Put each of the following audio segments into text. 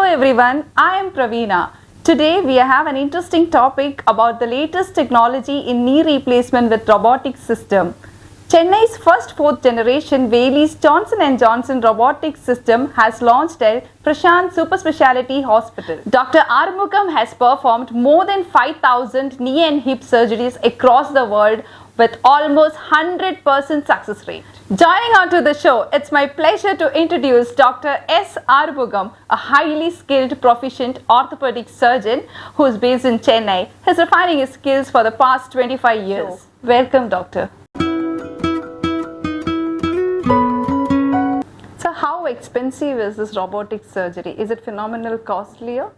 everyone, I am Praveena. Today we have an interesting topic about the latest technology in knee replacement with robotic system. Chennai's first 4th generation Whaley's Johnson & Johnson robotic system has launched at Prashanth Super Speciality Hospital. Dr. Arumugam has performed more than 5,000 knee and hip surgeries across the world with almost 100% success rate. Joining on to the show, it's my pleasure to introduce Dr. S. Arumugam, a highly skilled proficient orthopedic surgeon who is based in Chennai. He's refining his skills for the past 25 years. Welcome, doctor. So how expensive is this robotic surgery? Is it phenomenal costlier?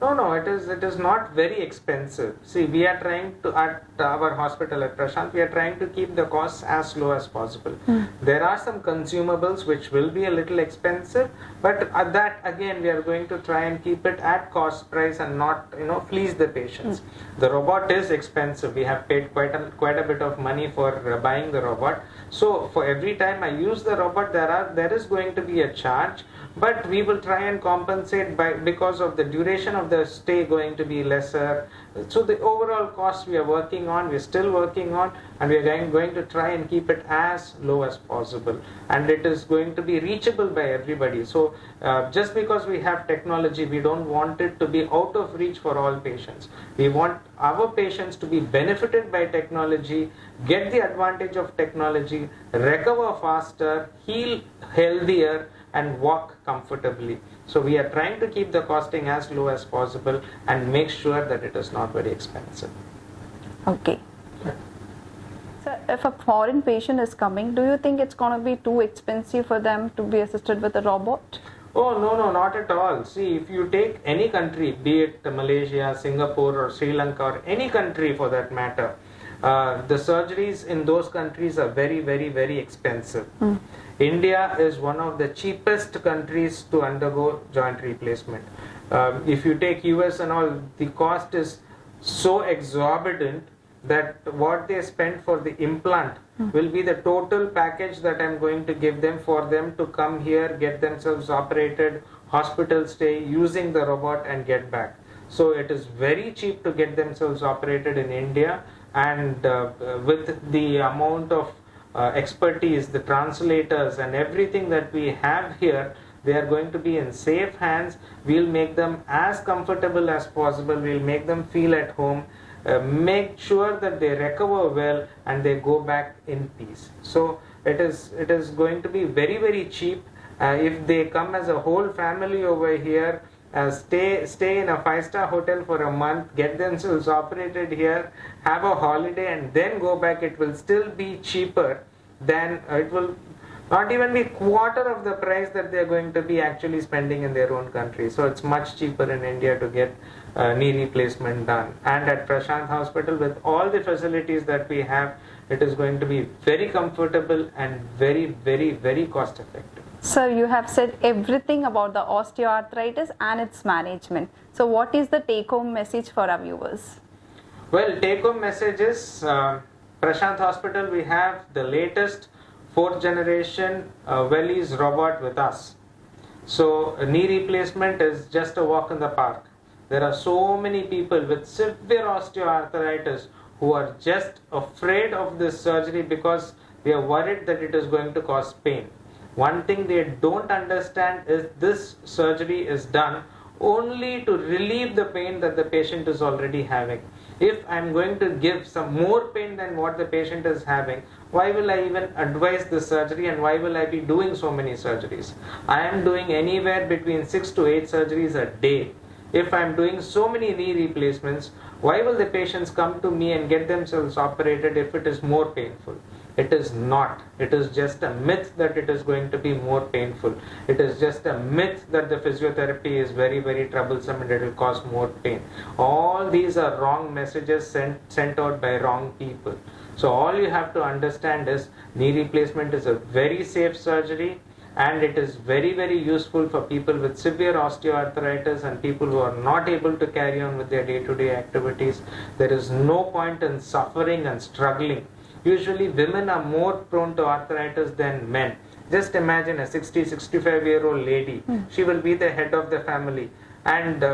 No, it is not very expensive. See, we are trying to, at our hospital at Prashanth, we are trying to keep the costs as low as possible. There are some consumables which will be a little expensive, but at that again we are going to try and keep it at cost price and not, fleece the patients. The robot is expensive. We have paid quite a bit of money for buying the robot. So for every time I use the robot, there is going to be a charge. But we will try and compensate because of the duration of the stay going to be lesser. So the overall cost we are still working on, and we are going to try and keep it as low as possible. And it is going to be reachable by everybody. So just because we have technology, we don't want it to be out of reach for all patients. We want our patients to be benefited by technology, get the advantage of technology, recover faster, heal healthier, and walk comfortably. So we are trying to keep the costing as low as possible and make sure that it is not very expensive. Okay. So if a foreign patient is coming, do you think it's going to be too expensive for them to be assisted with a robot? Oh, no, not at all. See, if you take any country, be it Malaysia, Singapore or Sri Lanka or any country for that matter, the surgeries in those countries are very, very, very expensive. India is one of the cheapest countries to undergo joint replacement. If you take US and all, the cost is so exorbitant that what they spend for the implant will be the total package that I'm going to give them for them to come here, get themselves operated, hospital stay, using the robot and get back. So it is very cheap to get themselves operated in India, and with the amount of expertise, the translators and everything that we have here, they are going to be in safe hands. We'll make them as comfortable as possible. We'll make them feel at home, make sure that they recover well and they go back in peace. So it is going to be very, very cheap. If they come as a whole family over here, stay in a 5-star hotel for a month, get themselves operated here, have a holiday and then go back, it will still be cheaper than, it will not even be quarter of the price that they are going to be actually spending in their own country. So it's much cheaper in India to get knee replacement done. And at Prashanth Hospital, with all the facilities that we have, it is going to be very comfortable and very, very, very cost effective. Sir, you have said everything about the osteoarthritis and its management. So what is the take-home message for our viewers? Well, take-home message is, Prashanth Hospital, we have the latest 4th generation Whaley's robot with us. So knee replacement is just a walk in the park. There are so many people with severe osteoarthritis who are just afraid of this surgery because they are worried that it is going to cause pain. One thing they don't understand is this surgery is done only to relieve the pain that the patient is already having. If I'm going to give some more pain than what the patient is having, why will I even advise this surgery and why will I be doing so many surgeries? I am doing anywhere between 6 to 8 surgeries a day. If I'm doing so many knee replacements, why will the patients come to me and get themselves operated if it is more painful? It is not. It is just a myth that it is going to be more painful. It is just a myth that the physiotherapy is very, very troublesome and it will cause more pain. All these are wrong messages sent out by wrong people. So all you have to understand is knee replacement is a very safe surgery, and it is very, very useful for people with severe osteoarthritis and people who are not able to carry on with their day-to-day activities. There is no point in suffering and struggling. Usually women are more prone to arthritis than men. Just imagine a 60-65-year-old lady. She will be the head of the family. and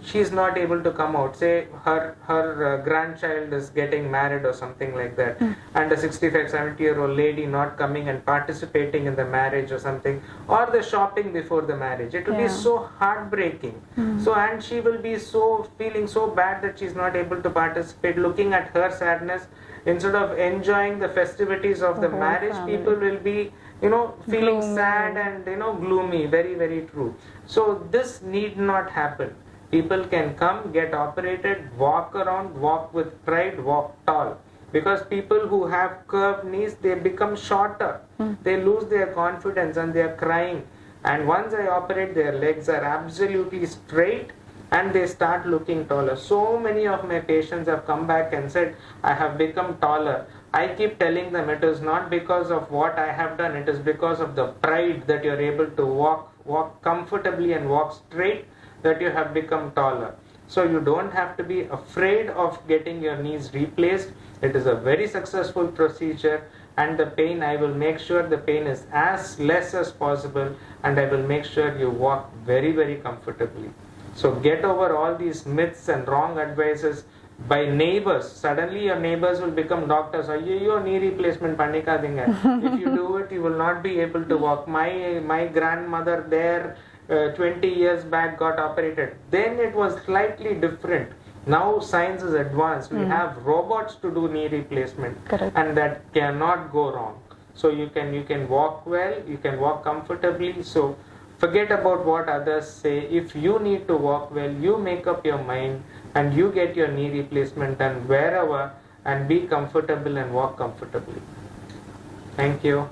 she's not able to come out. Say her grandchild is getting married or something like that, and a 65-70-year-old lady not coming and participating in the marriage or something, or the shopping before the marriage. It will be so heartbreaking. So, and she will be so feeling so bad that she's not able to participate, looking at her sadness. Instead of enjoying the festivities of the marriage, family. people will be, feeling Gloomy. sad and, gloomy. Very, very true. So this need not happen. People can come, get operated, walk around, walk with pride, walk tall. Because people who have curved knees, they become shorter. They lose their confidence and they are crying. And once I operate, their legs are absolutely straight and they start looking taller. So many of my patients have come back and said, I have become taller. I keep telling them it is not because of what I have done, it is because of the pride that you are able to walk comfortably and walk straight, that you have become taller. So you don't have to be afraid of getting your knees replaced. It is a very successful procedure, and the pain, I will make sure the pain is as less as possible, and I will make sure you walk very, very comfortably. So get over all these myths and wrong advices by neighbors. Suddenly your neighbors will become doctors. Your knee replacement panikadinga. If you do it, you will not be able to walk. My grandmother there 20 years back got operated. Then it was slightly different. Now science is advanced. We have robots to do knee replacement. Correct. And that cannot go wrong. So you can walk well, you can walk comfortably. So forget about what others say. If you need to walk well, you make up your mind and you get your knee replacement done wherever, and be comfortable and walk comfortably. Thank you.